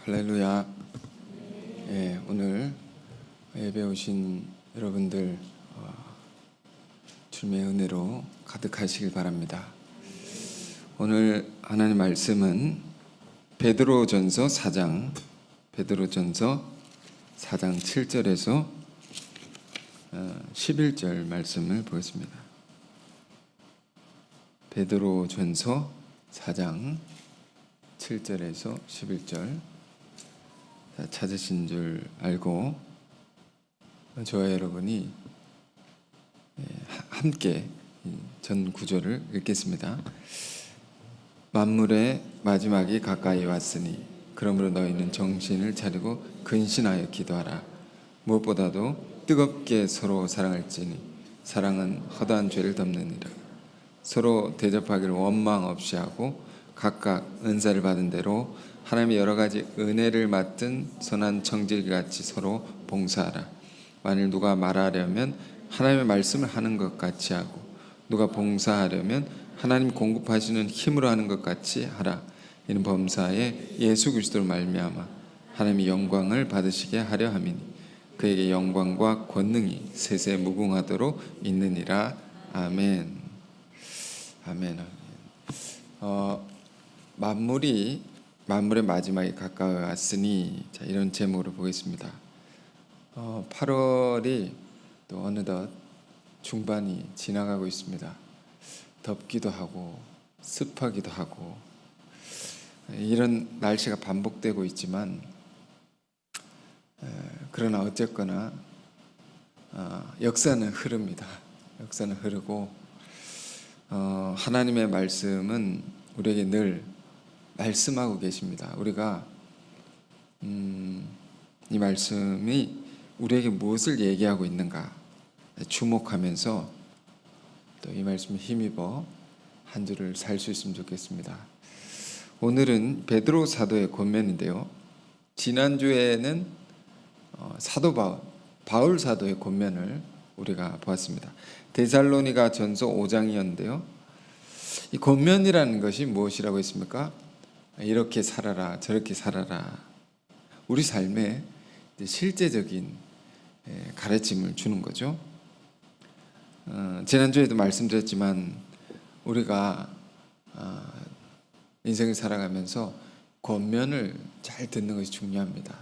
할렐루야. 오늘 예배 오신 여러분들 주님의 은혜로 가득하시길 바랍니다. 오늘 하나님 말씀은 베드로전서 4장 7절에서 11절 말씀을 보겠습니다. 베드로전서 4장 7절에서 11절 찾으신 줄 알고 저와 여러분이 함께 전 구절을 읽겠습니다. 만물의 마지막이 가까이 왔으니 그러므로 너희는 정신을 차리고 근신하여 기도하라. 무엇보다도 뜨겁게 서로 사랑할지니 사랑은 허다한 죄를 덮느니라. 서로 대접하기를 원망 없이 하고 각각 은사를 받은 대로 하나님의 여러 가지 은혜를 맡은 선한 청지기같이 서로 봉사하라. 만일 누가 말하려면 하나님의 말씀을 하는 것 같이 하고 누가 봉사하려면 하나님 공급하시는 힘으로 하는 것 같이 하라. 이는 범사에 예수 그리스도로 말미암아 하나님의 영광을 받으시게 하려 함이니 그에게 영광과 권능이 세세 무궁하도록 있느니라. 아멘. 아멘. 만물의 마지막이 가까워 왔으니, 이런 제목으로 보겠습니다. 8월이 또 어느덧 중반이 지나가고 있습니다. 덥기도 하고 습하기도 하고 이런 날씨가 반복되고 있지만 그러나 어쨌거나 역사는 흐릅니다. 역사는 흐르고 하나님의 말씀은 우리에게 늘 말씀하고 계십니다. 우리가 이 말씀이 우리에게 무엇을 얘기하고 있는가 주목하면서 또 이 말씀에 힘입어 한 주를 살 수 있으면 좋겠습니다. 오늘은 베드로 사도의 권면인데요. 지난주에는 사도 바울 사도의 권면을 우리가 보았습니다. 데살로니가 전서 5장이었는데요. 이 권면이라는 것이 무엇이라고 했습니까? 이렇게 살아라, 저렇게 살아라. 우리 삶에 실제적인 가르침을 주는 거죠. 지난주에도 말씀드렸지만 우리가 인생을 살아가면서 권면을 잘 듣는 것이 중요합니다.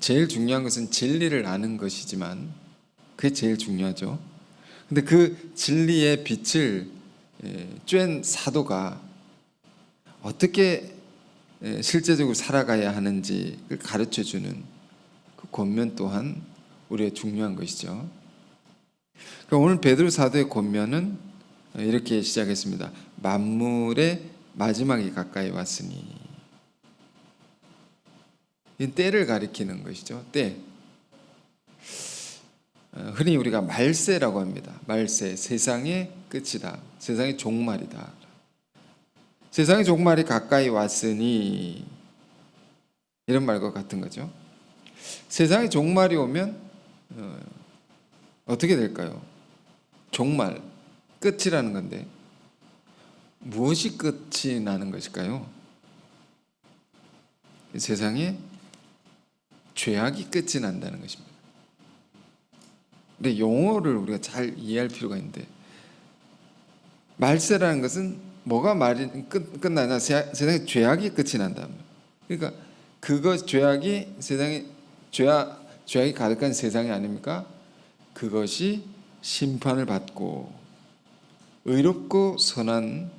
제일 중요한 것은 진리를 아는 것이지만 그게 제일 중요하죠. 근데 그 진리의 빛을 쬐은 사도가 어떻게 실제적으로 살아가야 하는지를 가르쳐주는 그 권면 또한 우리의 중요한 것이죠. 그러니까 오늘 베드로 사도의 권면은 이렇게 시작했습니다. 만물의 마지막이 가까이 왔으니. 이 때를 가리키는 것이죠. 때. 흔히 우리가 말세라고 합니다. 말세, 세상의 끝이다. 세상의 종말이다. 세상의 종말이 가까이 왔으니, 이런 말과 같은 거죠. 세상의 종말이 오면 어떻게 될까요? 종말, 끝이라는 건데 무엇이 끝이 나는 것일까요? 세상에 죄악이 끝이 난다는 것입니다. 근데 용어를 우리가 잘 이해할 필요가 있는데, 말세라는 것은 뭐가 끝나냐? 세상에 죄악이 끝이 난다. 그러니까 죄악이 세상에 죄악이 가득한 세상이 아닙니까? 그것이 심판을 받고 의롭고 선한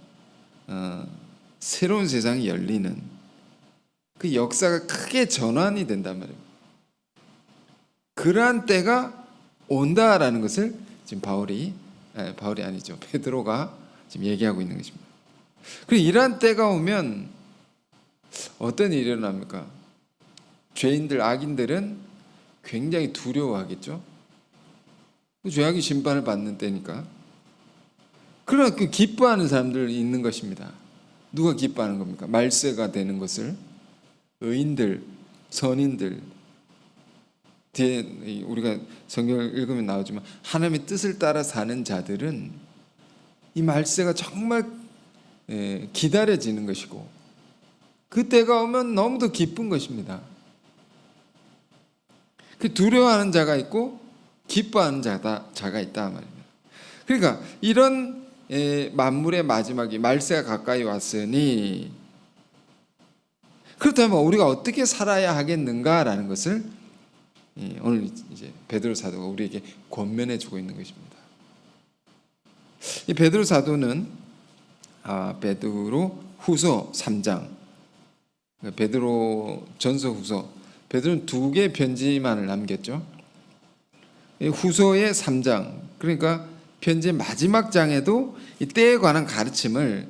새로운 세상이 열리는 그 역사가 크게 전환이 된단 말입니다. 그러한 때가 온다라는 것을 지금 바울이 아니죠. 베드로가 지금 얘기하고 있는 것입니다. 그리고 이러한 때가 오면 어떤 일이 일어납니까? 죄인들, 악인들은 굉장히 두려워하겠죠. 죄악이 심판을 받는 때니까. 그러나 그 기뻐하는 사람들이 있는 것입니다. 누가 기뻐하는 겁니까? 말세가 되는 것을 의인들, 선인들, 뒤에 우리가 성경을 읽으면 나오지만 하나님의 뜻을 따라 사는 자들은 이 말세가 정말 기다려지는 것이고, 그 때가 오면 너무도 기쁜 것입니다. 그 두려워하는 자가 있고 기뻐하는 자가 있다 말입니다. 그러니까 이런 만물의 마지막이 말세가 가까이 왔으니, 그렇다면 우리가 어떻게 살아야 하겠는가라는 것을 오늘 이제 베드로 사도가 우리에게 권면해 주고 있는 것입니다. 이 베드로 사도는 베드로 후서 3장, 베드로 전서 후서, 베드로는 2개의 편지만을 남겼죠. 후서의 3장, 그러니까 편지의 마지막 장에도 이 때에 관한 가르침을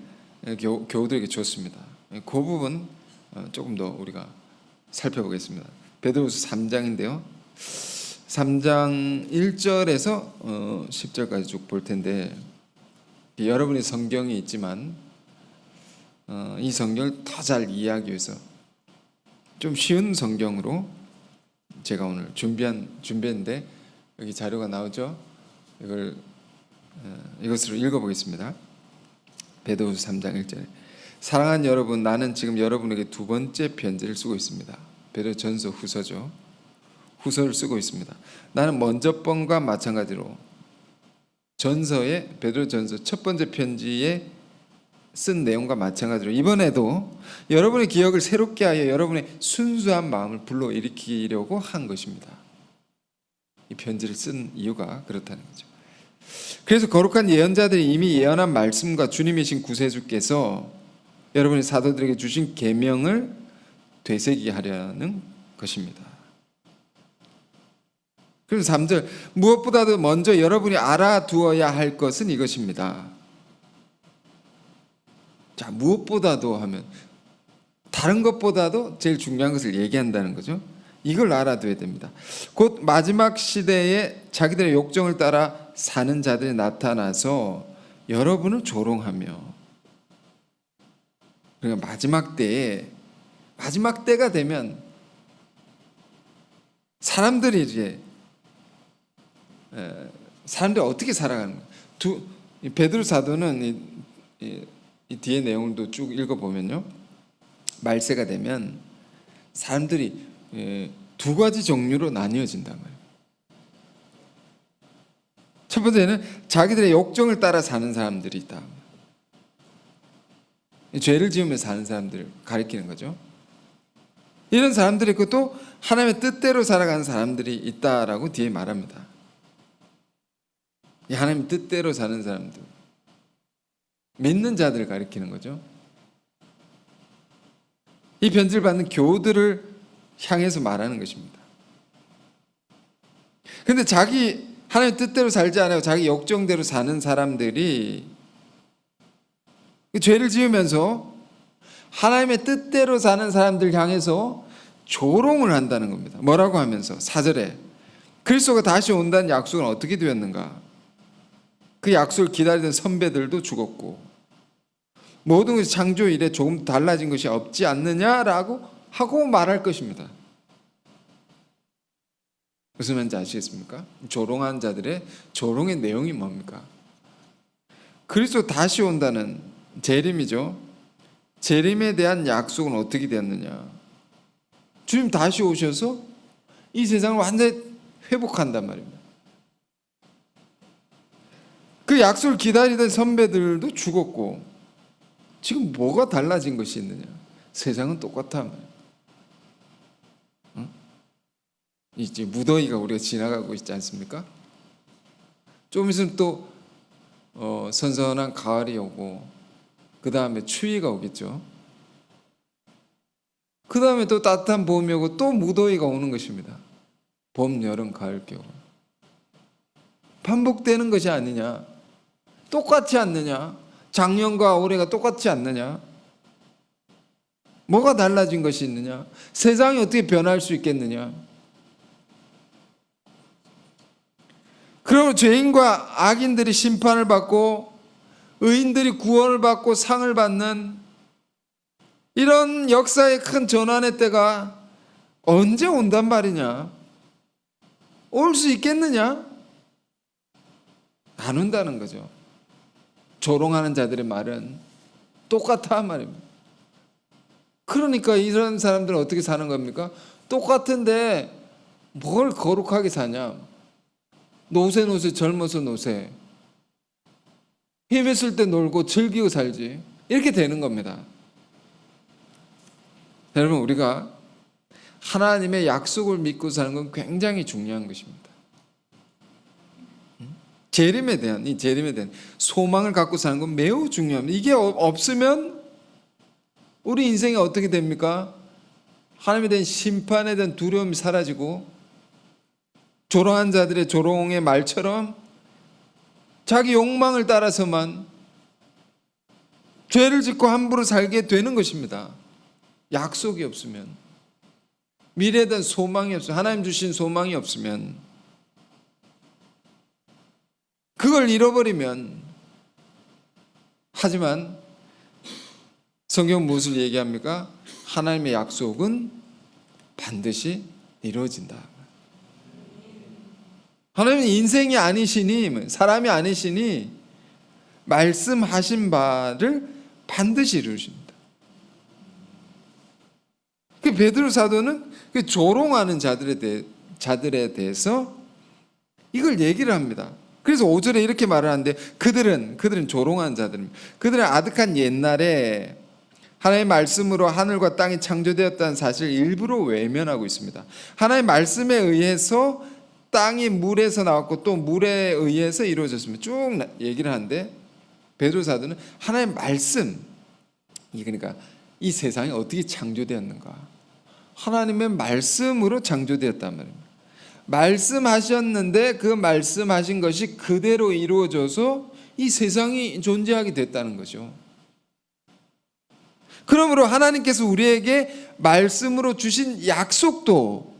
교우들에게 줬습니다. 그 부분 조금 더 우리가 살펴보겠습니다. 베드로후서 3장인데요. 3장 1절에서 10절까지 쭉 볼 텐데, 여러분의 성경이 있지만 이 성경을 더 잘 이해하기 위해서 좀 쉬운 성경으로 제가 오늘 준비했는데, 여기 자료가 나오죠. 이것으로 읽어보겠습니다. 베드로후서 3장 1절에, 사랑하는 여러분, 나는 지금 여러분에게 2번째 편지를 쓰고 있습니다. 베드로 전서 후서죠. 후서를 쓰고 있습니다. 나는 먼저 번과 마찬가지로 베드로 전서 첫 번째 편지에 쓴 내용과 마찬가지로 이번에도 여러분의 기억을 새롭게 하여 여러분의 순수한 마음을 불러일으키려고 한 것입니다. 이 편지를 쓴 이유가 그렇다는 거죠. 그래서 거룩한 예언자들이 이미 예언한 말씀과 주님이신 구세주께서 여러분의 사도들에게 주신 계명을 되새기게 하려는 것입니다. 그래서 3절, 무엇보다도 먼저 여러분이 알아두어야 할 것은 이것입니다. 자, 무엇보다도 하면 다른 것보다도 제일 중요한 것을 얘기한다는 거죠. 이걸 알아둬야 됩니다. 곧 마지막 시대에 자기들의 욕정을 따라 사는 자들이 나타나서 여러분을 조롱하며, 그러니까 마지막 때가 되면 사람들이 어떻게 살아가는 거예요? 베드로 사도는 이 뒤에 내용도 쭉 읽어보면요, 말세가 되면 사람들이 2가지 종류로 나뉘어진단 말이에요. 첫 번째는 자기들의 욕정을 따라 사는 사람들이 있다. 죄를 지으며 사는 사람들을 가리키는 거죠. 이런 사람들이 있고, 또 하나님의 뜻대로 살아가는 사람들이 있다라고 뒤에 말합니다. 이 하나님 뜻대로 사는 사람들, 믿는 자들을 가리키는 거죠. 이 편지를 받는 교우들을 향해서 말하는 것입니다. 그런데 하나님 뜻대로 살지 않고 자기 욕정대로 사는 사람들이 죄를 지으면서 하나님의 뜻대로 사는 사람들 향해서 조롱을 한다는 겁니다. 뭐라고 하면서 4절에 그리스도가 다시 온다는 약속은 어떻게 되었는가? 그 약속을 기다리던 선배들도 죽었고 모든 것이 창조 이래 조금 달라진 것이 없지 않느냐라고 하고 말할 것입니다. 무슨 말인지 아시겠습니까? 조롱한 자들의 조롱의 내용이 뭡니까? 그리스도 다시 온다는 재림이죠. 재림에 대한 약속은 어떻게 되었느냐? 주님 다시 오셔서 이 세상을 완전히 회복한단 말입니다. 그 약속을 기다리던 선배들도 죽었고 지금 뭐가 달라진 것이 있느냐? 세상은 똑같아. 이제 무더위가 우리가 지나가고 있지 않습니까? 좀 있으면 또 선선한 가을이 오고 그 다음에 추위가 오겠죠. 그 다음에 또 따뜻한 봄이 오고 또 무더위가 오는 것입니다. 봄, 여름, 가을, 겨울 반복되는 것이 아니냐? 똑같지 않느냐? 작년과 올해가 똑같지 않느냐? 뭐가 달라진 것이 있느냐? 세상이 어떻게 변할 수 있겠느냐? 그러면 죄인과 악인들이 심판을 받고 의인들이 구원을 받고 상을 받는 이런 역사의 큰 전환의 때가 언제 온단 말이냐? 올 수 있겠느냐? 안 온다는 거죠. 조롱하는 자들의 말은 똑같아 말입니다. 그러니까 이런 사람들은 어떻게 사는 겁니까? 똑같은데 뭘 거룩하게 사냐? 노세 젊어서 노세. 힘있을 때 놀고 즐기고 살지. 이렇게 되는 겁니다. 여러분, 우리가 하나님의 약속을 믿고 사는 건 굉장히 중요한 것입니다. 재림에 대한 소망을 갖고 사는 건 매우 중요합니다. 이게 없으면 우리 인생이 어떻게 됩니까? 하나님에 대한 심판에 대한 두려움이 사라지고 조롱한 자들의 조롱의 말처럼 자기 욕망을 따라서만 죄를 짓고 함부로 살게 되는 것입니다. 약속이 없으면, 미래에 대한 소망이 없으면, 하나님 주신 소망이 없으면, 그걸 잃어버리면. 하지만 성경 무엇을 얘기합니까? 하나님의 약속은 반드시 이루어진다. 하나님은 인생이 아니시니, 사람이 아니시니 말씀하신 바를 반드시 이루십니다. 베드로 사도는 조롱하는 자들에 대해서 이걸 얘기를 합니다. 그래서 5절에 이렇게 말을 하는데, 그들은 조롱하는 자들입니다. 그들은 아득한 옛날에 하나님의 말씀으로 하늘과 땅이 창조되었다는 사실을 일부러 외면하고 있습니다. 하나님의 말씀에 의해서 땅이 물에서 나왔고 또 물에 의해서 이루어졌습니다. 쭉 얘기를 하는데, 베드로 사도는 하나님의 말씀, 그러니까 이 세상이 어떻게 창조되었는가, 하나님의 말씀으로 창조되었단 말입니다. 말씀하셨는데 그 말씀하신 것이 그대로 이루어져서 이 세상이 존재하게 됐다는 거죠. 그러므로 하나님께서 우리에게 말씀으로 주신 약속도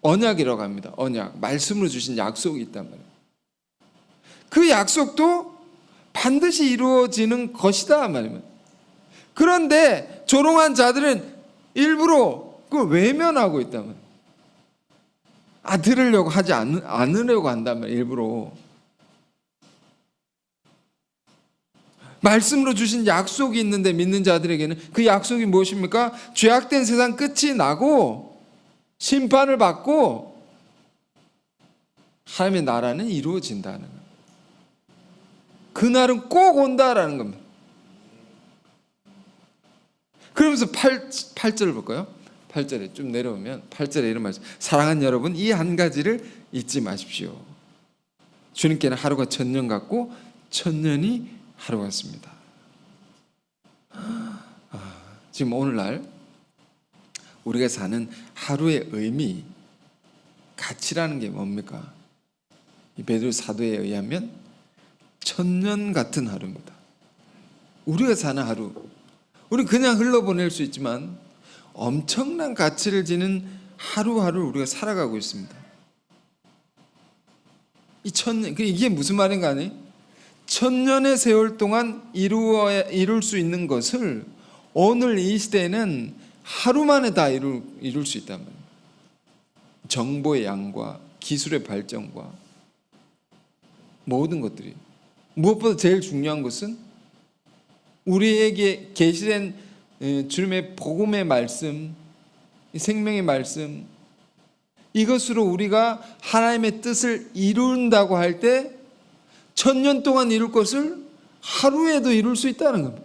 언약이라고 합니다. 언약, 말씀으로 주신 약속이 있단 말이에요. 그 약속도 반드시 이루어지는 것이다 말입니다. 그런데 조롱한 자들은 일부러 그걸 외면하고 있단 말이에요. 들으려고 하지 않으려고 한단 말이에요. 일부러. 말씀으로 주신 약속이 있는데 믿는 자들에게는 그 약속이 무엇입니까? 죄악된 세상 끝이 나고 심판을 받고 하나님의 나라는 이루어진다는 거예요. 그날은 꼭 온다라는 겁니다. 그러면서 8절을 볼까요? 8절에 좀 내려오면 8절에 이런 말씀, 사랑하는 여러분, 이 한 가지를 잊지 마십시오. 주님께는 하루가 천년 같고 천년이 하루 같습니다. 지금 오늘날 우리가 사는 하루의 의미, 가치라는 게 뭡니까? 이 베드로 사도에 의하면 천년 같은 하루입니다. 우리가 사는 하루, 우리 그냥 흘러보낼 수 있지만 엄청난 가치를 지닌 하루하루를 우리가 살아가고 있습니다. 이 천년, 이게 무슨 말인가 하니? 천년의 세월 동안 이룰 수 있는 것을 오늘 이 시대에는 하루 만에 다 이룰 수 있단 말이에요. 정보의 양과 기술의 발전과 모든 것들이, 무엇보다 제일 중요한 것은 우리에게 계시된 주님의 복음의 말씀, 생명의 말씀, 이것으로 우리가 하나님의 뜻을 이룬다고 할 때 천년 동안 이룰 것을 하루에도 이룰 수 있다는 겁니다.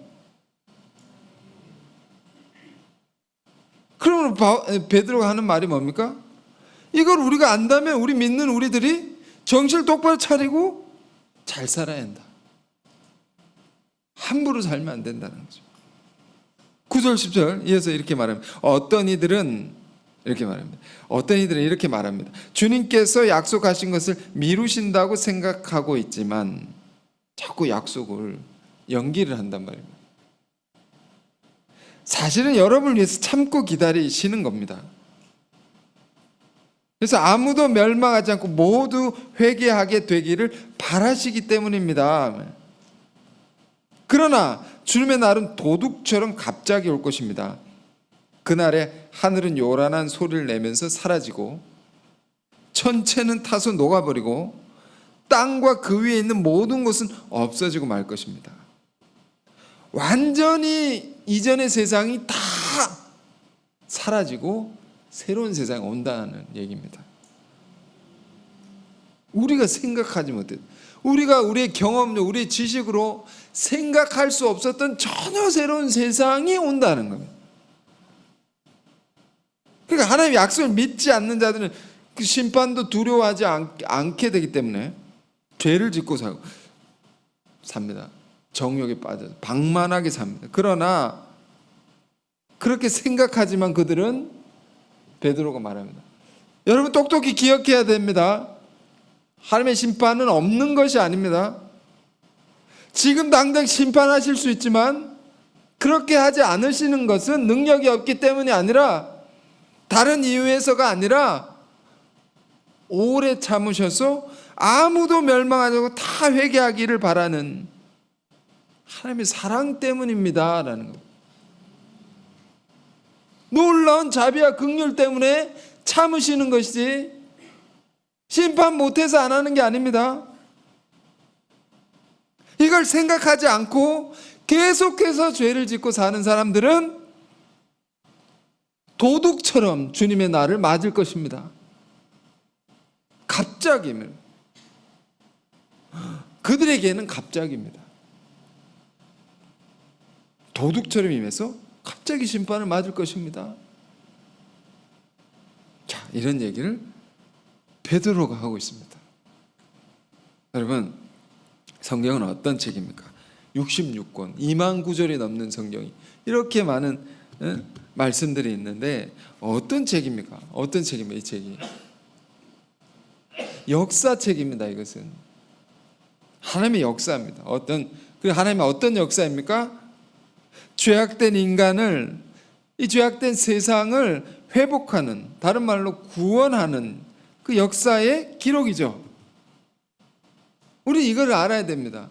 그러면 베드로가 하는 말이 뭡니까? 이걸 우리가 안다면 우리 믿는 우리들이 정신을 똑바로 차리고 잘 살아야 한다. 함부로 살면 안 된다는 거죠. 9절 10절 이어서 이렇게 말합니다. 어떤 이들은 이렇게 말합니다. 주님께서 약속하신 것을 미루신다고 생각하고 있지만 자꾸 약속을 연기를 한단 말입니다. 사실은 여러분을 위해서 참고 기다리시는 겁니다. 그래서 아무도 멸망하지 않고 모두 회개하게 되기를 바라시기 때문입니다. 그러나 주님의 날은 도둑처럼 갑자기 올 것입니다. 그날에 하늘은 요란한 소리를 내면서 사라지고 천체는 타서 녹아버리고 땅과 그 위에 있는 모든 것은 없어지고 말 것입니다. 완전히 이전의 세상이 다 사라지고 새로운 세상이 온다는 얘기입니다. 우리가 생각하지 못했, 우리가 우리의 경험력, 우리의 지식으로 생각할 수 없었던 전혀 새로운 세상이 온다는 겁니다. 그러니까 하나님의 약속을 믿지 않는 자들은 그 심판도 두려워하지 않게 되기 때문에 죄를 짓고 삽니다. 정욕에 빠져서 방만하게 삽니다. 그러나 그렇게 생각하지만 그들은, 베드로가 말합니다, 여러분 똑똑히 기억해야 됩니다. 하나님의 심판은 없는 것이 아닙니다. 지금 당장 심판하실 수 있지만 그렇게 하지 않으시는 것은 능력이 없기 때문이 아니라, 다른 이유에서가 아니라 오래 참으셔서 아무도 멸망하지 않고 다 회개하기를 바라는 하나님의 사랑 때문입니다 라는 것. 놀라운 자비와 긍휼 때문에 참으시는 것이지 심판 못해서 안 하는 게 아닙니다. 이걸 생각하지 않고 계속해서 죄를 짓고 사는 사람들은 도둑처럼 주님의 날을 맞을 것입니다. 갑자기입니다. 그들에게는 갑자기입니다. 도둑처럼 임해서 갑자기 심판을 맞을 것입니다. 자, 이런 얘기를 베드로가 하고 있습니다. 여러분, 성경은 어떤 책입니까? 66권, 2만 구절이 넘는 성경이 이렇게 많은 말씀들이 있는데 어떤 책입니까? 어떤 책입니까? 이 책이 역사책입니다. 이것은 하나님의 역사입니다. 하나님의 어떤 역사입니까? 죄악된 인간을, 이 죄악된 세상을 회복하는, 다른 말로 구원하는 그 역사의 기록이죠. 우리 이걸 알아야 됩니다.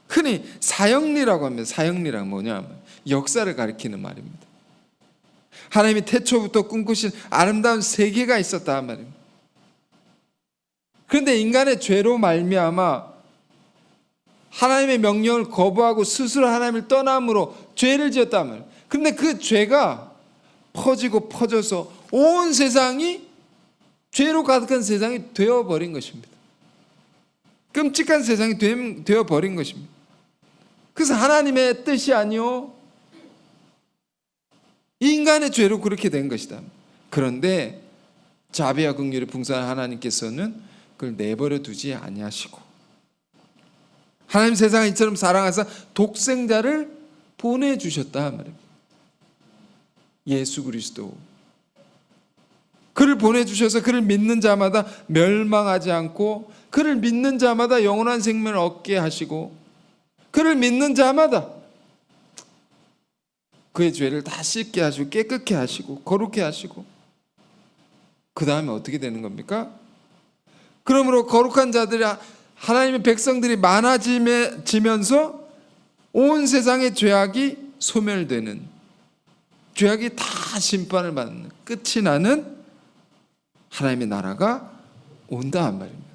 흔히 사형리라고 합니다. 사형리란 뭐냐면 역사를 가리키는 말입니다. 하나님이 태초부터 꿈꾸신 아름다운 세계가 있었다 말입니다. 그런데 인간의 죄로 말미암아 하나님의 명령을 거부하고 스스로 하나님을 떠남으로 죄를 지었다 말입니다. 그런데 그 죄가 퍼지고 퍼져서 온 세상이 죄로 가득한 세상이 되어버린 것입니다. 끔찍한 세상이 되어버린 것입니다. 그래서 하나님의 뜻이 아니요 인간의 죄로 그렇게 된 것이다. 그런데 자비와 긍휼이 풍성한 하나님께서는 그걸 내버려 두지 아니하시고 하나님 세상을 이처럼 사랑하사 독생자를 보내주셨다 말입니다. 예수 그리스도, 그를 보내주셔서 그를 믿는 자마다 멸망하지 않고 그를 믿는 자마다 영원한 생명을 얻게 하시고 그를 믿는 자마다 그의 죄를 다 씻게 하시고 깨끗게 하시고 거룩게 하시고, 그 다음에 어떻게 되는 겁니까? 그러므로 거룩한 자들이, 하나님의 백성들이 많아지면서 온 세상의 죄악이 소멸되는, 죄악이 다 심판을 받는, 끝이 나는 하나님의 나라가 온다 말입니다.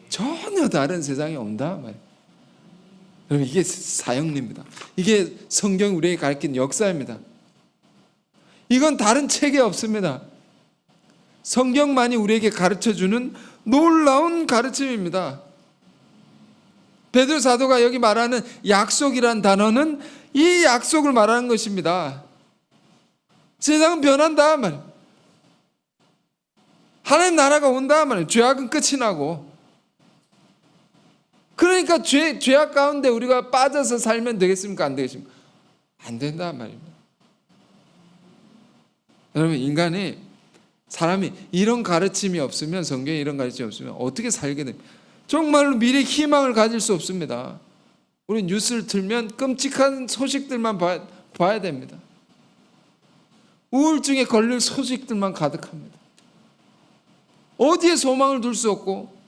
전혀 다른 세상이 온다 말입니다. 여러분, 이게 사형리입니다. 이게 성경이 우리에게 가르치는 역사입니다. 이건 다른 책에 없습니다. 성경만이 우리에게 가르쳐주는 놀라운 가르침입니다. 베드로 사도가 여기 말하는 약속이란 단어는 이 약속을 말하는 것입니다. 세상은 변한다 말이에요. 하나님 나라가 온다 말이에요. 죄악은 끝이 나고. 그러니까 죄악 가운데 우리가 빠져서 살면 되겠습니까? 안 되겠습니까? 안 된다 말입니다. 여러분, 사람이 이런 가르침이 없으면, 성경에 이런 가르침이 없으면 어떻게 살게 됩니까? 정말로 미래 희망을 가질 수 없습니다. 우리 뉴스를 틀면 끔찍한 소식들만 봐야 됩니다. 우울증에 걸릴 소식들만 가득합니다. 어디에 소망을 둘 수 없고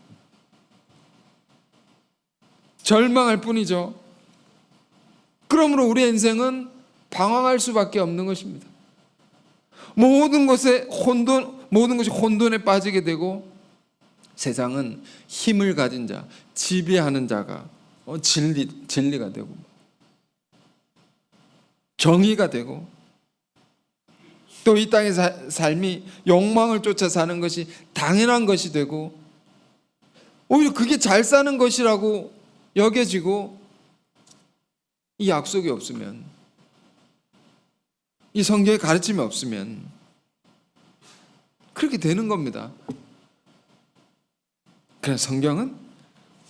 절망할 뿐이죠. 그러므로 우리의 인생은 방황할 수밖에 없는 것입니다. 모든 것이 혼돈에 빠지게 되고, 세상은 힘을 가진 자, 지배하는 자가 진리가 되고 정의가 되고 또 이 땅의 삶이 욕망을 쫓아 사는 것이 당연한 것이 되고 오히려 그게 잘 사는 것이라고 여겨지고 이 약속이 없으면 이 성경의 가르침이 없으면 그렇게 되는 겁니다. 그래서 성경은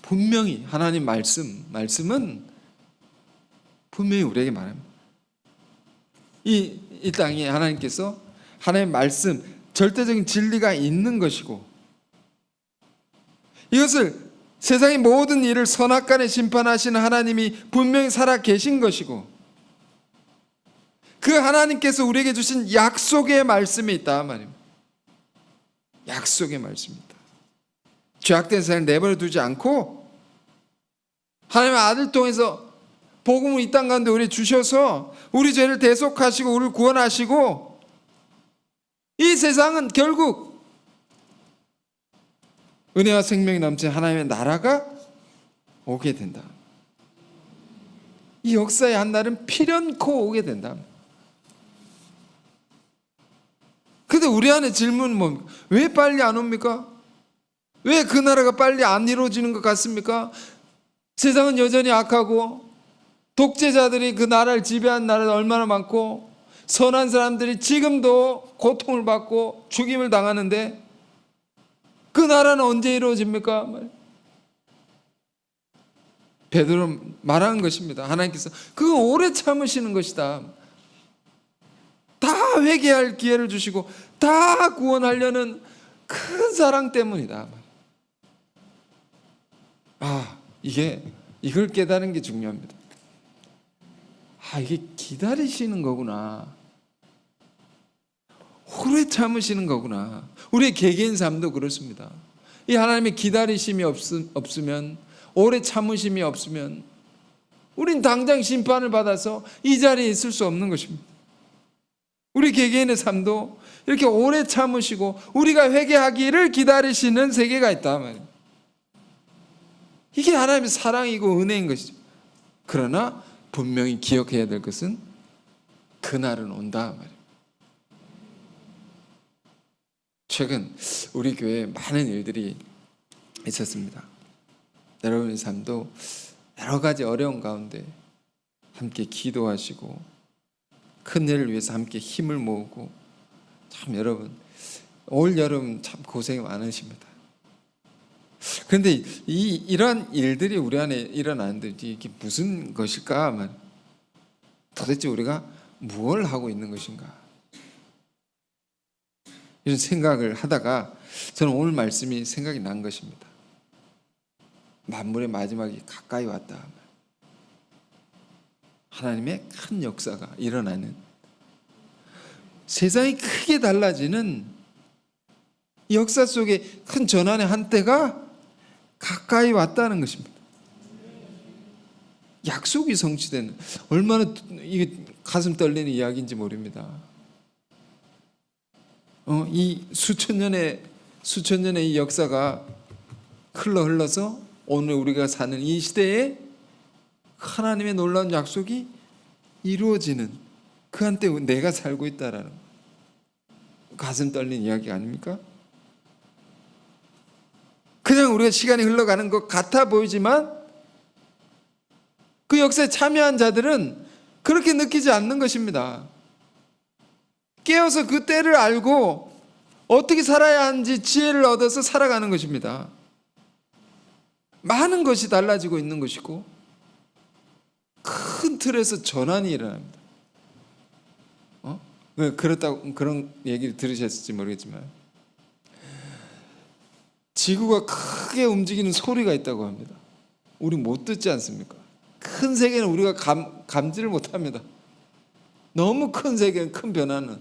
분명히 하나님 말씀은 분명히 우리에게 말합니다. 이 땅에 하나님께서 하나님의 말씀, 절대적인 진리가 있는 것이고 이것을 세상의 모든 일을 선악간에 심판하시는 하나님이 분명히 살아 계신 것이고 그 하나님께서 우리에게 주신 약속의 말씀이 있다 말입니다. 약속의 말씀이다. 죄악된 세상을 내버려 두지 않고 하나님의 아들 통해서 복음을 이 땅 가운데 우리 주셔서 우리 죄를 대속하시고 우리를 구원하시고 이 세상은 결국 은혜와 생명이 넘치는 하나님의 나라가 오게 된다. 이 역사의 한 날은 필연코 오게 된다. 근데 우리 안에 질문은 뭡니까? 왜 빨리 안 옵니까? 왜 그 나라가 빨리 안 이루어지는 것 같습니까? 세상은 여전히 악하고 독재자들이 그 나라를 지배한 나라가 얼마나 많고 선한 사람들이 지금도 고통을 받고 죽임을 당하는데 그 나라는 언제 이루어집니까? 베드로 말하는 것입니다. 하나님께서 그건 오래 참으시는 것이다. 다 회개할 기회를 주시고 다 구원하려는 큰 사랑 때문이다. 이걸 깨달은 게 중요합니다. 이게 기다리시는 거구나. 오래 참으시는 거구나. 우리의 개개인 삶도 그렇습니다. 이 하나님의 기다리심이 없으면, 오래 참으심이 없으면 우린 당장 심판을 받아서 이 자리에 있을 수 없는 것입니다. 우리 개개인의 삶도 이렇게 오래 참으시고 우리가 회개하기를 기다리시는 세계가 있다 말이에요. 이게 하나님의 사랑이고 은혜인 것이죠. 그러나 분명히 기억해야 될 것은 그날은 온다 말이에요. 최근 우리 교회에 많은 일들이 있었습니다. 여러분의 삶도 여러 가지 어려운 가운데 함께 기도하시고 큰 일을 위해서 함께 힘을 모으고 참 여러분 올 여름 참 고생이 많으십니다. 그런데 이러한 일들이 우리 안에 일어나는데 이게 무슨 것일까? 도대체 우리가 무엇을 하고 있는 것인가? 이런 생각을 하다가 저는 오늘 말씀이 생각이 난 것입니다. 만물의 마지막이 가까이 왔다. 하나님의 큰 역사가 일어나는, 세상이 크게 달라지는 역사 속에 큰 전환의 한때가 가까이 왔다는 것입니다. 약속이 성취되는, 얼마나 이게 가슴 떨리는 이야기인지 모릅니다. 이 수천 년의 이 역사가 흘러서 오늘 우리가 사는 이 시대에 하나님의 놀라운 약속이 이루어지는 그 한때 내가 살고 있다라는 가슴 떨리는 이야기 아닙니까? 그냥 우리가 시간이 흘러가는 것 같아 보이지만 그 역사에 참여한 자들은 그렇게 느끼지 않는 것입니다. 깨어서 그 때를 알고 어떻게 살아야 하는지 지혜를 얻어서 살아가는 것입니다. 많은 것이 달라지고 있는 것이고 큰 틀에서 전환이 일어납니다. 그렇다고 그런 얘기를 들으셨을지 모르겠지만 지구가 크게 움직이는 소리가 있다고 합니다. 우리 못 듣지 않습니까? 큰 세계는 우리가 감지를 못합니다. 너무 큰 세계는, 큰 변화는.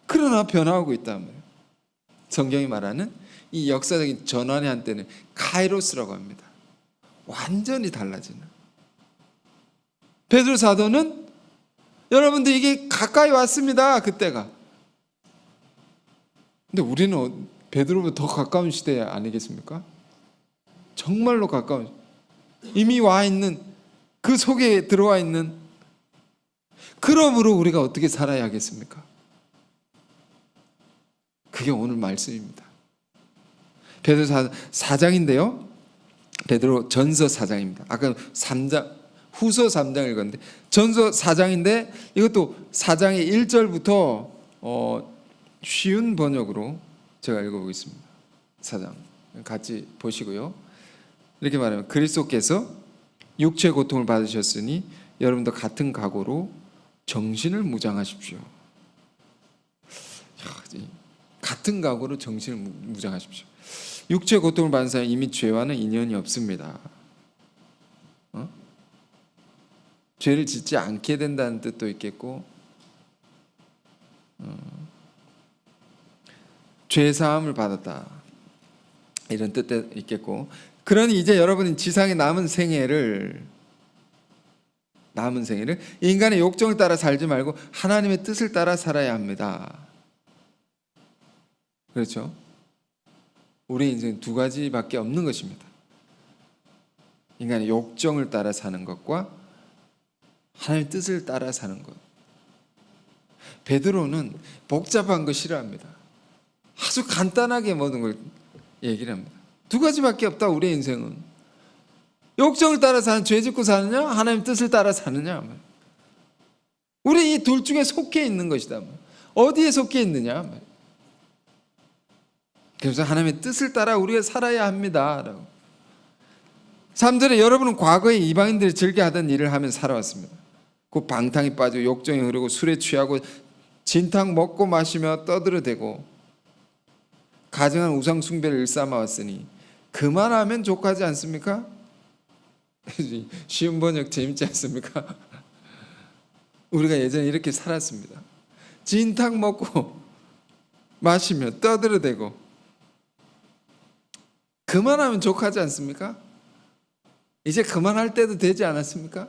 그러나 변화하고 있다는 거예요. 성경이 말하는 이 역사적인 전환의 한때는 카이로스라고 합니다. 완전히 달라지는. 베드로 사도는 여러분들 이게 가까이 왔습니다. 그때가. 근데 우리는 베드로보다 더 가까운 시대 아니겠습니까? 정말로 가까운, 이미 와 있는, 그 속에 들어와 있는, 그러므로 우리가 어떻게 살아야 하겠습니까? 그게 오늘 말씀입니다. 베드로 4장인데요. 베드로 전서 4장입니다. 아까 3장, 후서 3장 읽었는데 전서 4장인데 이것도 4장의 1절부터 쉬운 번역으로 제가 읽어보겠습니다. 4장 같이 보시고요. 이렇게 말하면 그리스도께서 육체의 고통을 받으셨으니 여러분도 같은 각오로 정신을 무장하십시오. 같은 각오로 정신을 무장하십시오. 육체의 고통을 받은 사람은 이미 죄와는 인연이 없습니다. 죄를 짓지 않게 된다는 뜻도 있겠고, 죄사함을 받았다 이런 뜻도 있겠고, 그러니 이제 여러분이 지상의 남은 생애를 인간의 욕정을 따라 살지 말고 하나님의 뜻을 따라 살아야 합니다. 그렇죠? 우리 인생은 두 가지밖에 없는 것입니다. 인간의 욕정을 따라 사는 것과 하나님의 뜻을 따라 사는 것. 베드로는 복잡한 거 싫어합니다. 아주 간단하게 모든 걸 얘기를 합니다. 두 가지밖에 없다 우리 인생은. 욕정을 따라 사는, 죄 짓고 사느냐, 하나님의 뜻을 따라 사느냐. 우리 이 둘 중에 속해 있는 것이다. 어디에 속해 있느냐. 그래서 하나님의 뜻을 따라 우리가 살아야 합니다. 3절에 여러분은 과거에 이방인들이 즐겨 하던 일을 하며 살아왔습니다. 그 방탕에 빠지고 욕정에 흐르고 술에 취하고 진탕 먹고 마시며 떠들어대고 가증한 우상 숭배를 일삼아왔으니 그만하면 족하지 않습니까? 쉬운 번역 재밌지 않습니까? 우리가 예전에 이렇게 살았습니다. 진탕 먹고 마시며 떠들어대고 그만하면 족하지 않습니까? 이제 그만할 때도 되지 않았습니까?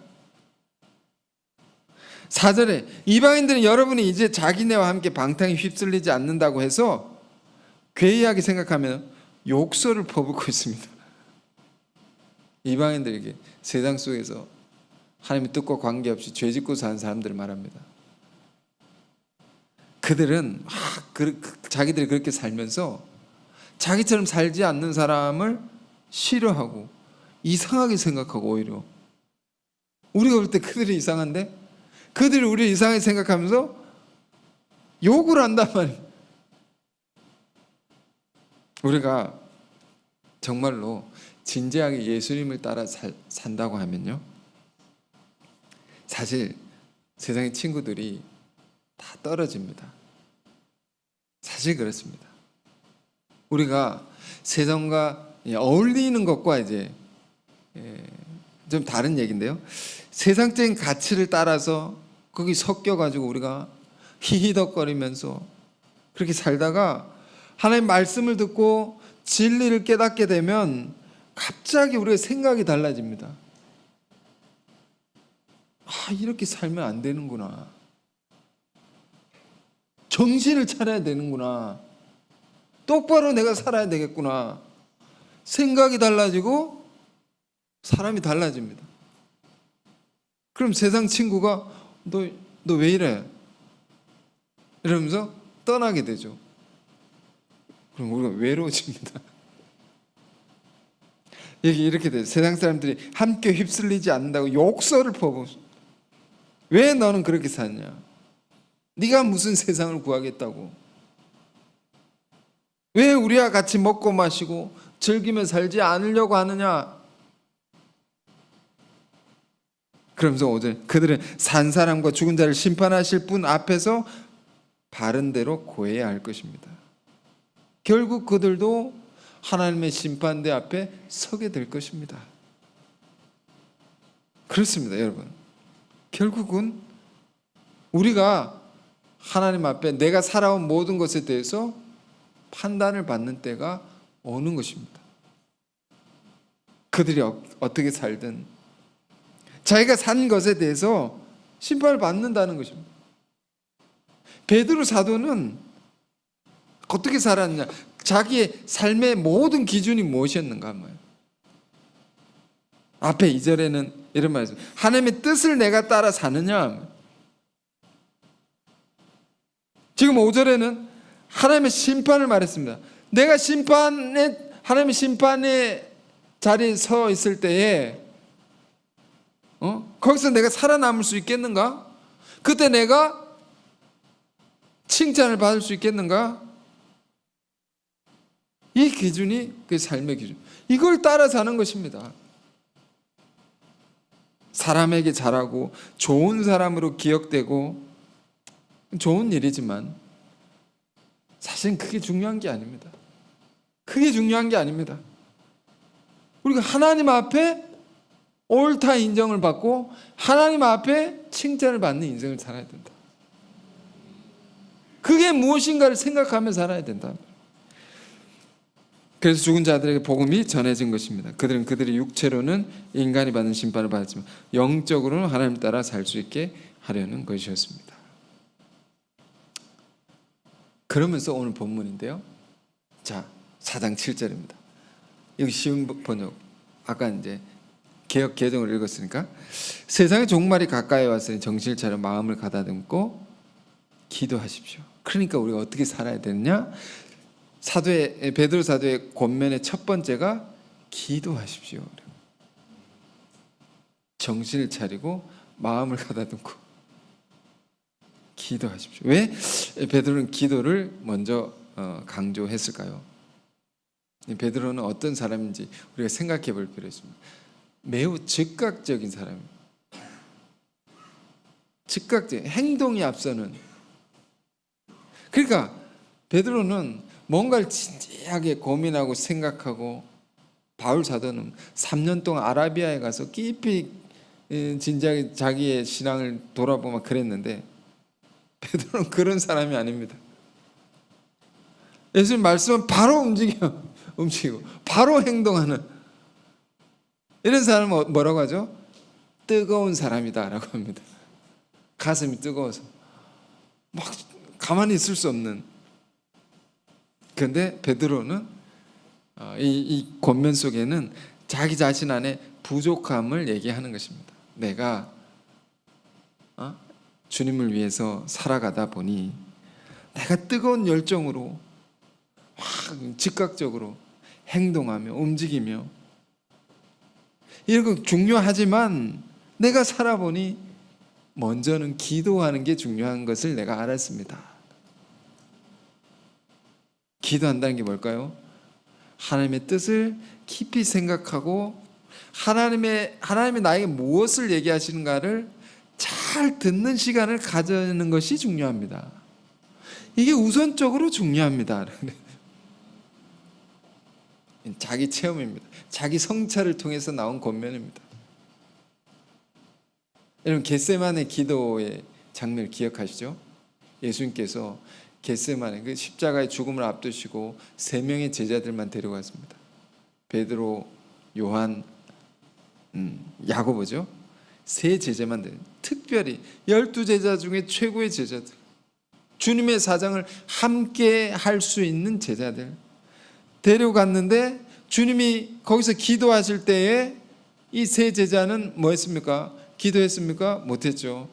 4절에 이방인들은 여러분이 이제 자기네와 함께 방탕에 휩쓸리지 않는다고 해서 괴이하게 생각하면 욕설을 퍼붓고 있습니다. 이방인들에게 세상 속에서 하나님의 뜻과 관계없이 죄짓고 사는 사람들을 말합니다. 그들은 자기들이 그렇게 살면서 자기처럼 살지 않는 사람을 싫어하고 이상하게 생각하고, 오히려 우리가 볼 때 그들이 이상한데 그들이 우리를 이상하게 생각하면서 욕을 한단 말이에요. 우리가 정말로 진지하게 예수님을 따라 산다고 하면요, 사실 세상의 친구들이 다 떨어집니다. 사실 그렇습니다. 우리가 세상과 어울리는 것과 이제 좀 다른 얘기인데요, 세상적인 가치를 따라서 거기 섞여가지고 우리가 히히덕거리면서 그렇게 살다가 하나님의 말씀을 듣고 진리를 깨닫게 되면 갑자기 우리의 생각이 달라집니다. 이렇게 살면 안 되는구나. 정신을 차려야 되는구나. 똑바로 내가 살아야 되겠구나. 생각이 달라지고 사람이 달라집니다. 그럼 세상 친구가 너 왜 이래? 이러면서 떠나게 되죠. 그럼 우리가 외로워집니다. 이렇게 돼요. 세상 사람들이 함께 휩쓸리지 않는다고 욕설을 퍼붓습니다. 왜 너는 그렇게 사냐? 네가 무슨 세상을 구하겠다고? 왜 우리와 같이 먹고 마시고 즐기며 살지 않으려고 하느냐? 그러면서 오늘 그들은 산 사람과 죽은 자를 심판하실 분 앞에서 바른 대로 고해야 할 것입니다. 결국 그들도 하나님의 심판대 앞에 서게 될 것입니다. 그렇습니다, 여러분. 결국은 우리가 하나님 앞에 내가 살아온 모든 것에 대해서 판단을 받는 때가 오는 것입니다. 그들이 어떻게 살든 자기가 산 것에 대해서 심판을 받는다는 것입니다. 베드로 사도는 어떻게 살았느냐, 자기의 삶의 모든 기준이 무엇이었는가 말이에요. 앞에 2절에는 이런 말씀, 하나님의 뜻을 내가 따라 사느냐. 지금 5절에는 하나님의 심판을 말했습니다. 내가 하나님의 심판의 자리에 서 있을 때에 거기서 내가 살아남을 수 있겠는가? 그때 내가 칭찬을 받을 수 있겠는가? 이 기준이 그 삶의 기준. 이걸 따라 사는 것입니다. 사람에게 잘하고 좋은 사람으로 기억되고 좋은 일이지만 사실은 그게 중요한 게 아닙니다. 그게 중요한 게 아닙니다. 우리가 하나님 앞에 옳다 인정을 받고 하나님 앞에 칭찬을 받는 인생을 살아야 된다. 그게 무엇인가를 생각하며 살아야 된다. 그래서 죽은 자들에게 복음이 전해진 것입니다. 그들은 그들의 육체로는 인간이 받는 심판을 받았지만 영적으로는 하나님 따라 살 수 있게 하려는 것이었습니다. 그러면서 오늘 본문인데요. 자, 4장 7절입니다. 여기 쉬운 번역. 아까 이제 개역 개정을 읽었으니까 세상의 종말이 가까이 왔으니 정신을 차려 마음을 가다듬고 기도하십시오. 그러니까 우리가 어떻게 살아야 되느냐? 베드로 사도의 권면의 첫 번째가 기도하십시오. 정신을 차리고 마음을 가다듬고 기도하십시오. 왜 베드로는 기도를 먼저 강조했을까요? 베드로는 어떤 사람인지 우리가 생각해 볼 필요가 있습니다. 매우 즉각적인 사람입니다. 즉각적인 행동이 앞서는. 그러니까 베드로는 뭔가를 진지하게 고민하고 생각하고, 바울 사도는 3년 동안 아라비아에 가서 깊이 진지하게 자기의 신앙을 돌아보면 그랬는데 베드로는 그런 사람이 아닙니다. 예수님 말씀은 바로 움직이고 바로 행동하는 이런 사람은 뭐라고 하죠? 뜨거운 사람이다 라고 합니다. 가슴이 뜨거워서 막 가만히 있을 수 없는. 그런데 베드로는 이 권면 속에는 자기 자신 안에 부족함을 얘기하는 것입니다. 내가 주님을 위해서 살아가다 보니 내가 뜨거운 열정으로 막 즉각적으로 행동하며 움직이며 이런 거 중요하지만 내가 살아보니 먼저는 기도하는 게 중요한 것을 내가 알았습니다. 기도한다는 게 뭘까요? 하나님의 뜻을 깊이 생각하고 하나님의 나에게 무엇을 얘기하시는가를 잘 듣는 시간을 가지는 것이 중요합니다. 이게 우선적으로 중요합니다. 자기 체험입니다. 자기 성찰을 통해서 나온 권면입니다. 여러분, 겟세마네 기도의 장면을 기억하시죠? 예수님께서 겟세마네 그 십자가의 죽음을 앞두시고 3명의 제자들만 데려갔습니다. 베드로, 요한, 야고보죠. 3 제자만 특별히 12제자 중에 최고의 제자들, 주님의 사장을 함께 할 수 있는 제자들 데려갔는데, 주님이 거기서 기도하실 때에 이 3 제자는 뭐 했습니까? 기도했습니까? 못했죠.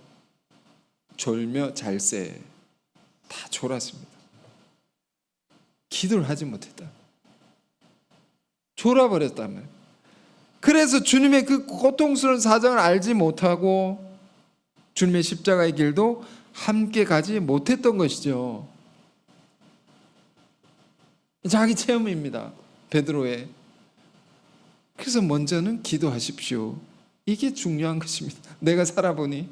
졸며 잘세 다 졸았습니다. 기도를 하지 못했다. 졸아버렸다면. 그래서 주님의 그 고통스러운 사정을 알지 못하고 주님의 십자가의 길도 함께 가지 못했던 것이죠. 자기 체험입니다. 베드로의. 그래서 먼저는 기도하십시오. 이게 중요한 것입니다. 내가 살아보니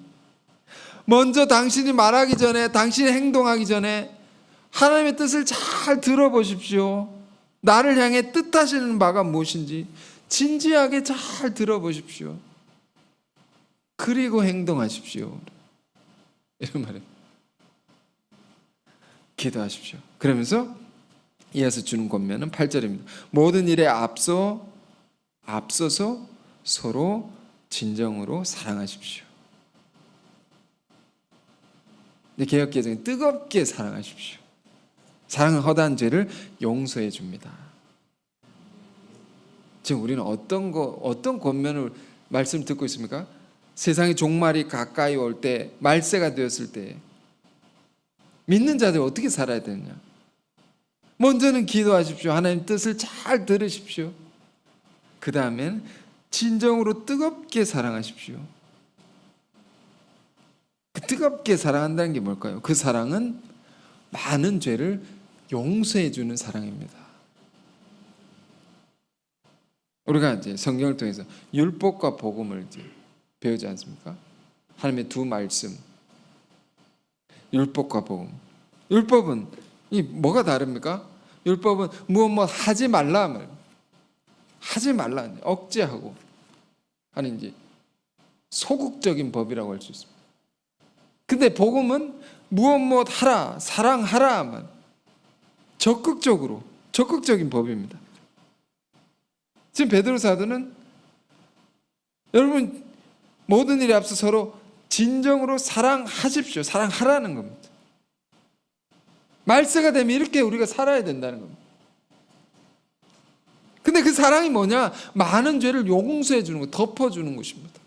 먼저 당신이 말하기 전에, 당신이 행동하기 전에 하나님의 뜻을 잘 들어보십시오. 나를 향해 뜻하시는 바가 무엇인지 진지하게 잘 들어보십시오. 그리고 행동하십시오. 이런 말입니다. 기도하십시오. 그러면서 이어서 주는 권면은 8절입니다. 모든 일에 앞서서 서로 진정으로 사랑하십시오. 개역개정에 뜨겁게 사랑하십시오. 사랑은 허다한 죄를 용서해 줍니다. 지금 우리는 어떤 권면을 말씀 듣고 있습니까? 세상의 종말이 가까이 올 때, 말세가 되었을 때 믿는 자들이 어떻게 살아야 되느냐? 먼저는 기도하십시오. 하나님 뜻을 잘 들으십시오. 그 다음엔 진정으로 뜨겁게 사랑하십시오. 그 뜨겁게 사랑한다는 게 뭘까요? 그 사랑은 많은 죄를 용서해 주는 사랑입니다. 우리가 이제 성경을 통해서 율법과 복음을 이제 배우지 않습니까? 하나님의 두 말씀, 율법과 복음. 율법은 이 뭐가 다릅니까? 율법은 무엇 하지 말라 말, 하지 말라, 억제하고 하는 이제 소극적인 법이라고 할 수 있습니다. 근데 복음은 무엇 하라, 사랑하라 말, 적극적인 법입니다. 지금 베드로 사도는 여러분 모든 일에 앞서 서로 진정으로 사랑하십시오. 사랑하라는 겁니다. 말세가 되면 이렇게 우리가 살아야 된다는 겁니다. 근데 그 사랑이 뭐냐? 많은 죄를 용서해 주는 것, 덮어주는 것입니다.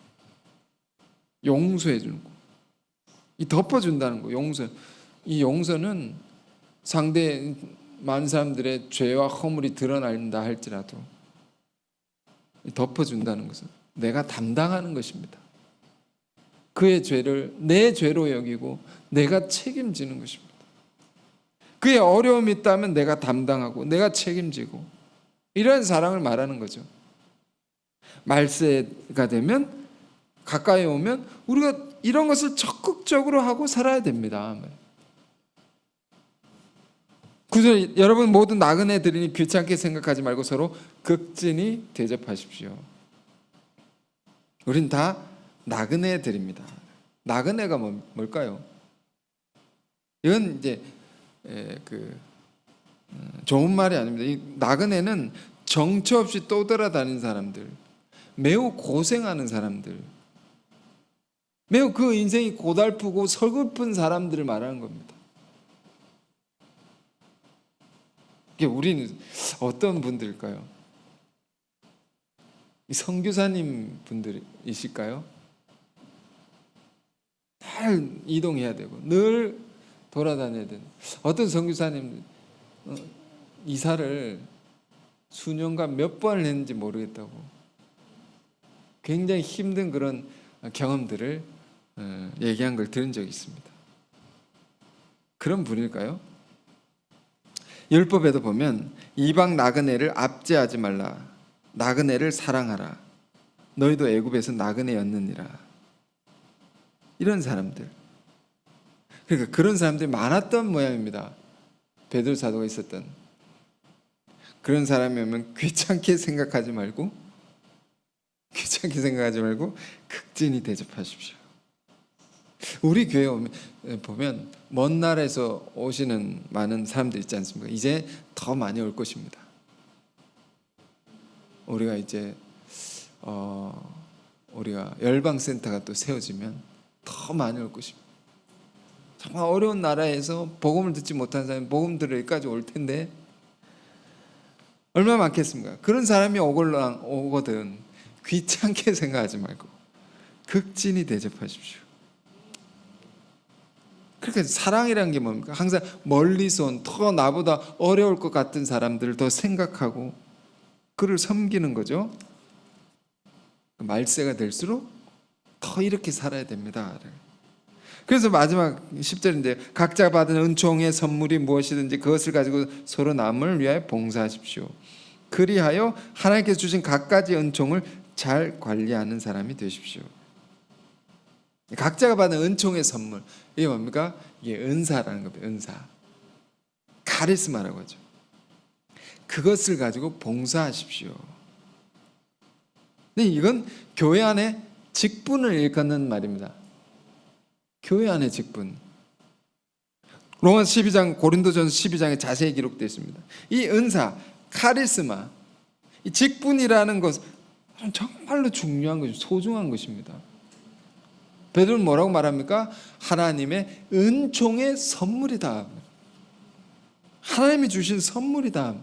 용서해 주는 것. 이 덮어준다는 거, 용서. 이 용서는 상대 많은 사람들의 죄와 허물이 드러난다 할지라도 덮어준다는 것은 내가 담당하는 것입니다. 그의 죄를 내 죄로 여기고 내가 책임지는 것입니다. 그의 어려움이 있다면 내가 담당하고 내가 책임지고, 이런 사랑을 말하는 거죠. 말세가 되면, 가까이 오면 우리가 이런 것을 적극적으로 하고 살아야 됩니다. 구절, 여러분 모두 나그네 들으니 귀찮게 생각하지 말고 서로 극진히 대접하십시오. 우린 다 나그네들입니다. 나그네가 뭘까요? 이건 이제 좋은 말이 아닙니다. 이 나그네는 정처 없이 떠돌아다니는 사람들, 매우 고생하는 사람들, 매우 그 인생이 고달프고 서글픈 사람들을 말하는 겁니다. 우리는 어떤 분들일까요? 선교사님 분들이실까요? 늘 이동해야 되고 늘 돌아다녀야 되는, 어떤 선교사님 이사를 수년간 몇 번을 했는지 모르겠다고 굉장히 힘든 그런 경험들을 얘기한 걸 들은 적이 있습니다. 그런 분일까요? 율법에도 보면 이방 나그네를 압제하지 말라, 나그네를 사랑하라, 너희도 애굽에서 나그네였느니라. 이런 사람들, 그러니까 그런 사람들이 많았던 모양입니다. 베드로 사도가 있었던 그런 사람이면 귀찮게 생각하지 말고 극진히 대접하십시오. 우리 교회에 보면 먼 나라에서 오시는 많은 사람들 있지 않습니까? 이제 더 많이 올 것입니다. 우리가 이제 우리가 열방센터가 또 세워지면 더 많이 올 것입니다. 정말 어려운 나라에서 복음을 듣지 못한 사람이 복음 들을 여기까지 올 텐데 얼마나 많겠습니까? 그런 사람이 오거든 귀찮게 생각하지 말고 극진히 대접하십시오. 그러니까 사랑이라는 게 뭡니까? 항상 멀리서 온 더 나보다 어려울 것 같은 사람들을 더 생각하고 그를 섬기는 거죠. 말세가 될수록 더 이렇게 살아야 됩니다. 그래서 마지막 10절인데 각자 받은 은총의 선물이 무엇이든지 그것을 가지고 서로 남을 위하여 봉사하십시오. 그리하여 하나님께서 주신 각가지 은총을 잘 관리하는 사람이 되십시오. 각자가 받은 은총의 선물, 이게 뭡니까? 이게 은사라는 겁니다. 은사, 카리스마라고 하죠. 그것을 가지고 봉사하십시오. 근데 이건 교회 안에 직분을 일컫는 말입니다. 교회 안의 직분. 로마서 12장, 고린도전서 12장에 자세히 기록되어 있습니다. 이 은사, 카리스마, 이 직분이라는 것은 정말로 중요한 것이고 소중한 것입니다. 베드로는 뭐라고 말합니까? 하나님의 은총의 선물이다. 하나님이 주신 선물이다.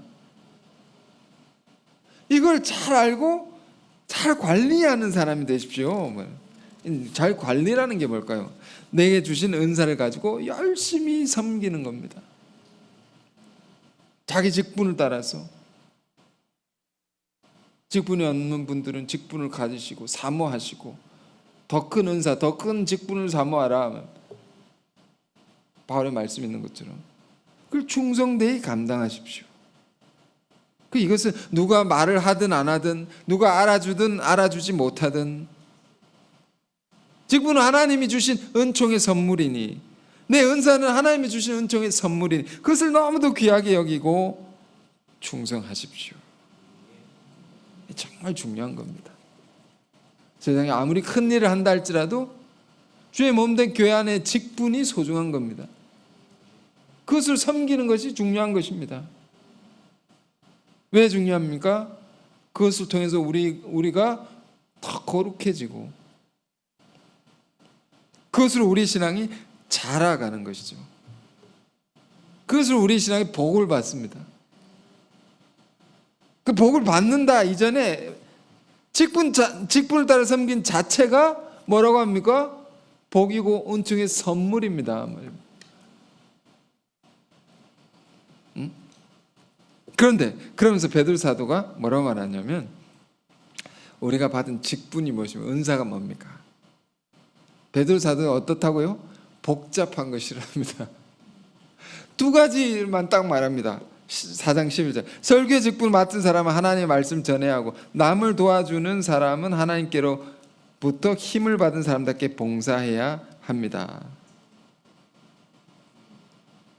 이걸 잘 알고 잘 관리하는 사람이 되십시오. 잘 관리라는 게 뭘까요? 내게 주신 은사를 가지고 열심히 섬기는 겁니다. 자기 직분을 따라서. 직분이 없는 분들은 직분을 가지시고 사모하시고, 더 큰 은사, 더 큰 직분을 사모하라, 바울의 말씀이 있는 것처럼 그걸 충성되이 감당하십시오. 이것은 누가 말을 하든 안 하든, 누가 알아주든 알아주지 못하든, 직분은 하나님이 주신 은총의 선물이니, 내 은사는 하나님이 주신 은총의 선물이니 그것을 너무도 귀하게 여기고 충성하십시오. 정말 중요한 겁니다. 세상에 아무리 큰 일을 한다 할지라도 주의 몸된 교회 안에 직분이 소중한 겁니다. 그것을 섬기는 것이 중요한 것입니다. 왜 중요합니까? 그것을 통해서 우리가 더 거룩해지고, 그것으로 우리 신앙이 자라가는 것이죠. 그것으로 우리 신앙이 복을 받습니다. 그 복을 받는다 이전에 직분을 따라 섬긴 자체가 뭐라고 합니까? 복이고 은총의 선물입니다. 그런데 그러면서 베드로 사도가 뭐라고 말하냐면, 우리가 받은 직분이 무엇이며 은사가 뭡니까? 베드로 사도가 어떻다고요? 복잡한 것이랍니다. 두 가지만 딱 말합니다. 4장 11절. 설교의 직분을 맡은 사람은 하나님의 말씀 전해야 하고, 남을 도와주는 사람은 하나님께로부터 힘을 받은 사람답게 봉사해야 합니다.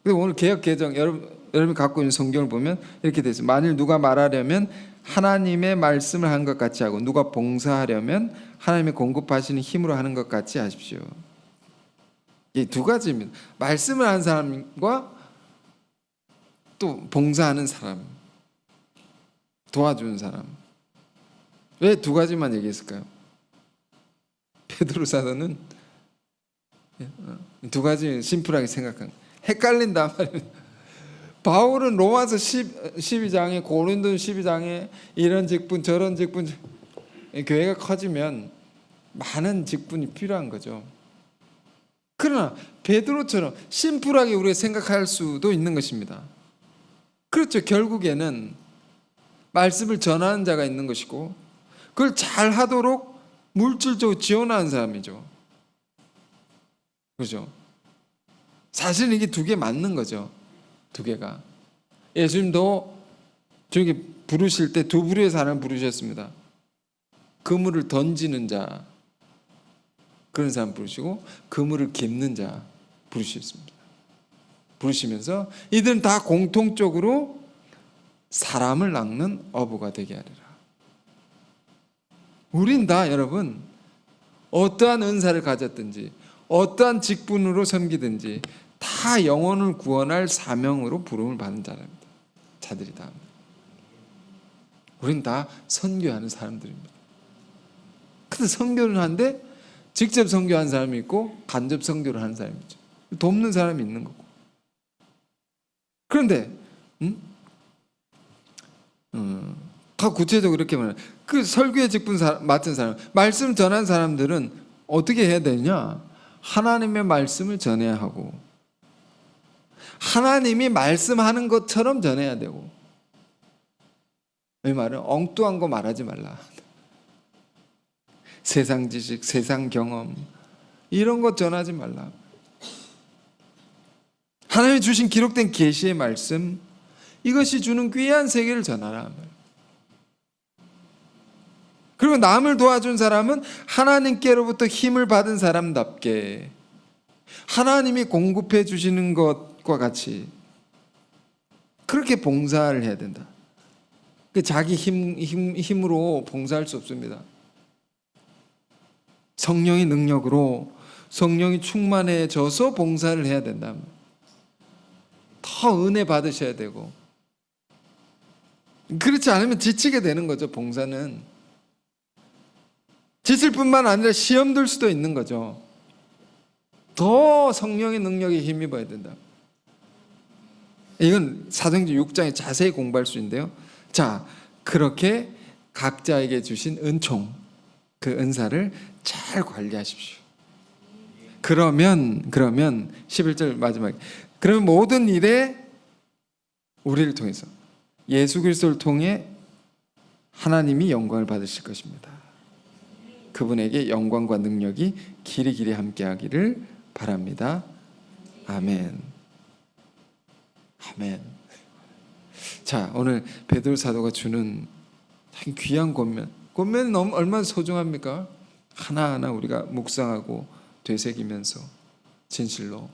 오늘 개역 개정, 여러분이 갖고 있는 성경을 보면 이렇게 되어 있어요. 만일 누가 말하려면 하나님의 말씀을 하는 것 같이 하고, 누가 봉사하려면 하나님의 공급하시는 힘으로 하는 것 같이 하십시오. 이 두 가지입니다. 말씀을 하는 사람과 또 봉사하는 사람, 도와주는 사람. 왜 두 가지만 얘기했을까요? 베드로 사도는 두 가지 심플하게 생각한, 헷갈린단 말이에요. 바울은 로마서 12장에, 고린도 12장에 이런 직분 저런 직분, 교회가 커지면 많은 직분이 필요한 거죠. 그러나 베드로처럼 심플하게 우리가 생각할 수도 있는 것입니다. 그렇죠. 결국에는 말씀을 전하는 자가 있는 것이고, 그걸 잘 하도록 물질적으로 지원하는 사람이죠. 그렇죠. 사실은 이게 두 개 맞는 거죠. 두 개가. 예수님도 저기 부르실 때 두 부류의 사람을 부르셨습니다. 그물을 던지는 자, 그런 사람 부르시고, 그물을 깁는 자 부르셨습니다. 부르시면서 이들은 다 공통적으로 사람을 낚는 어부가 되게 하리라. 우린 다 여러분 어떠한 은사를 가졌든지 어떠한 직분으로 섬기든지 다 영혼을 구원할 사명으로 부름을 받는 자들이다. 우린 다 선교하는 사람들입니다. 근데 선교를 하는데 직접 선교하는 사람이 있고 간접 선교를 하는 사람이 있죠. 돕는 사람이 있는 거고. 그런데 더 구체적으로 이렇게 말해요. 그 설교의 직분 맡은 사람, 말씀 전한 사람들은 어떻게 해야 되냐? 하나님의 말씀을 전해야 하고, 하나님이 말씀하는 것처럼 전해야 되고. 이 말은 엉뚱한 거 말하지 말라. 세상 지식, 세상 경험 이런 것 전하지 말라. 하나님이 주신 기록된 계시의 말씀, 이것이 주는 귀한 세계를 전하라. 그리고 남을 도와준 사람은 하나님께로부터 힘을 받은 사람답게 하나님이 공급해 주시는 것과 같이 그렇게 봉사를 해야 된다. 자기 힘으로 봉사할 수 없습니다. 성령의 능력으로, 성령이 충만해져서 봉사를 해야 된다. 더 은혜 받으셔야 되고, 그렇지 않으면 지치게 되는 거죠. 봉사는 지칠 뿐만 아니라 시험 들 수도 있는 거죠. 더 성령의 능력에 힘입어야 된다. 이건 사도행전 6장에 자세히 공부할 수 있는데요. 자, 그렇게 각자에게 주신 은총, 그 은사를 잘 관리하십시오. 그러면 11절 마지막에 그러면 모든 일에 우리를 통해서 예수 그리스도를 통해 하나님이 영광을 받으실 것입니다. 그분에게 영광과 능력이 길이길이 함께하기를 바랍니다. 아멘. 아멘. 자, 오늘 베드로 사도가 주는 참 귀한 권면은 너무 얼마나 소중합니까? 하나하나 우리가 묵상하고 되새기면서 진실로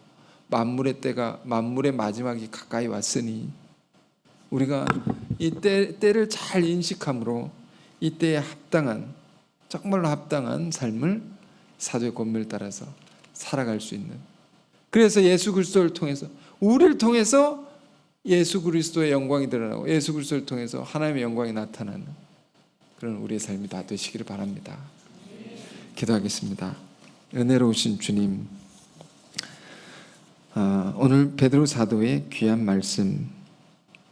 만물의 때가, 만물의 마지막이 가까이 왔으니 우리가 이 때를 잘 인식함으로 이 때에 합당한, 정말로 합당한 삶을 사도의 권면을 따라서 살아갈 수 있는, 그래서 예수 그리스도를 통해서, 우리를 통해서 예수 그리스도의 영광이 드러나고 예수 그리스도를 통해서 하나님의 영광이 나타나는 그런 우리의 삶이 다 되시기를 바랍니다. 기도하겠습니다. 은혜로우신 주님, 오늘 베드로 사도의 귀한 말씀,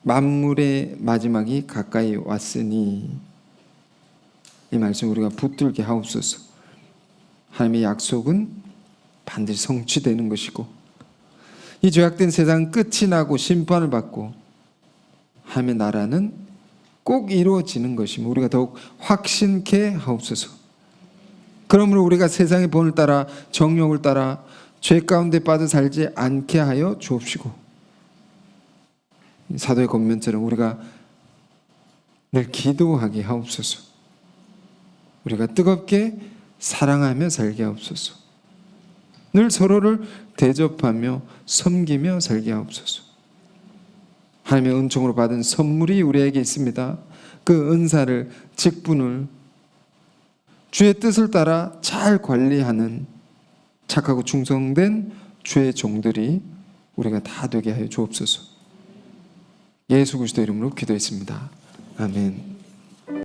만물의 마지막이 가까이 왔으니, 이 말씀 우리가 붙들게 하옵소서. 하나님의 약속은 반드시 성취되는 것이고, 이 죄악된 세상 끝이 나고 심판을 받고 하나님의 나라는 꼭 이루어지는 것임을 우리가 더욱 확신케 하옵소서. 그러므로 우리가 세상의 본을 따라 정욕을 따라 죄 가운데 빠져 살지 않게 하여 주옵시고, 사도의 권면처럼 우리가 늘 기도하게 하옵소서. 우리가 뜨겁게 사랑하며 살게 하옵소서. 늘 서로를 대접하며 섬기며 살게 하옵소서. 하나님의 은총으로 받은 선물이 우리에게 있습니다. 그 은사를, 직분을 주의 뜻을 따라 잘 관리하는 착하고 충성된 주의 종들이 우리가 다 되게 하여 주옵소서. 예수 그리스도 이름으로 기도했습니다. 아멘.